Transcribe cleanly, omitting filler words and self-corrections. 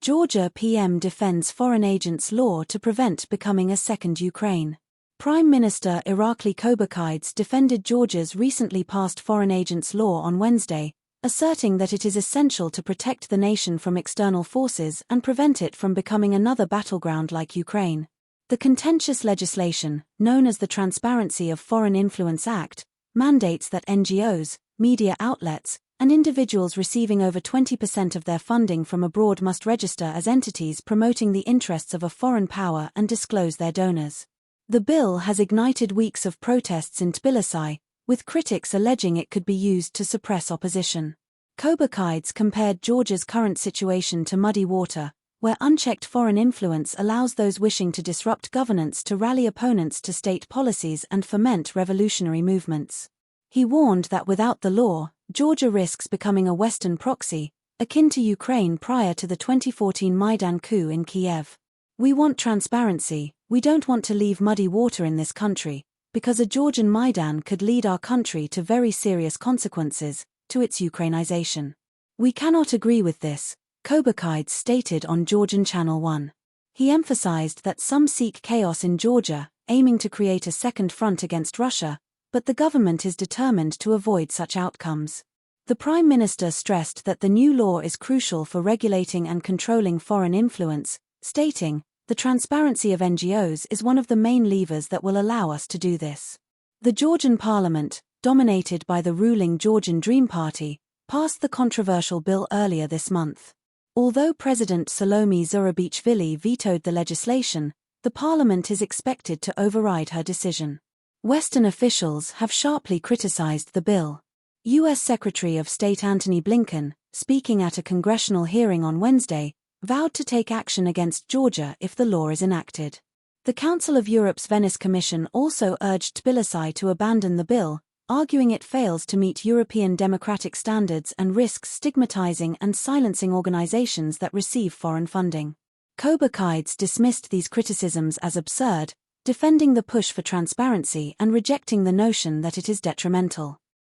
Georgia PM defends foreign agents' law to prevent becoming a second Ukraine. Prime Minister Irakli Kobakhides defended Georgia's recently passed foreign agents' law on Wednesday, asserting that it is essential to protect the nation from external forces and prevent it from becoming another battleground like Ukraine. The contentious legislation, known as the Transparency of Foreign Influence Act, mandates that NGOs, media outlets, and individuals receiving over 20% of their funding from abroad must register as entities promoting the interests of a foreign power and disclose their donors. The bill has ignited weeks of protests in Tbilisi, with critics alleging it could be used to suppress opposition. Kobakhides compared Georgia's current situation to muddy water, where unchecked foreign influence allows those wishing to disrupt governance to rally opponents to state policies and foment revolutionary movements. He warned that without the law, Georgia risks becoming a Western proxy, akin to Ukraine prior to the 2014 Maidan coup in Kiev. "We want transparency, we don't want to leave muddy water in this country, because a Georgian Maidan could lead our country to very serious consequences, to its Ukrainization. We cannot agree with this," Kobakhides stated on Georgian Channel 1. He emphasized that some seek chaos in Georgia, aiming to create a second front against Russia, but the government is determined to avoid such outcomes. The Prime Minister stressed that the new law is crucial for regulating and controlling foreign influence, stating, "The transparency of NGOs is one of the main levers that will allow us to do this." The Georgian parliament, dominated by the ruling Georgian Dream Party, passed the controversial bill earlier this month. Although President Salome Zurabichvili vetoed the legislation, the parliament is expected to override her decision. Western officials have sharply criticized the bill. U.S. Secretary of State Antony Blinken, speaking at a congressional hearing on Wednesday, vowed to take action against Georgia if the law is enacted. The Council of Europe's Venice Commission also urged Tbilisi to abandon the bill, arguing it fails to meet European democratic standards and risks stigmatizing and silencing organizations that receive foreign funding. Kobakhides dismissed these criticisms as absurd, defending the push for transparency and rejecting the notion that it is detrimental.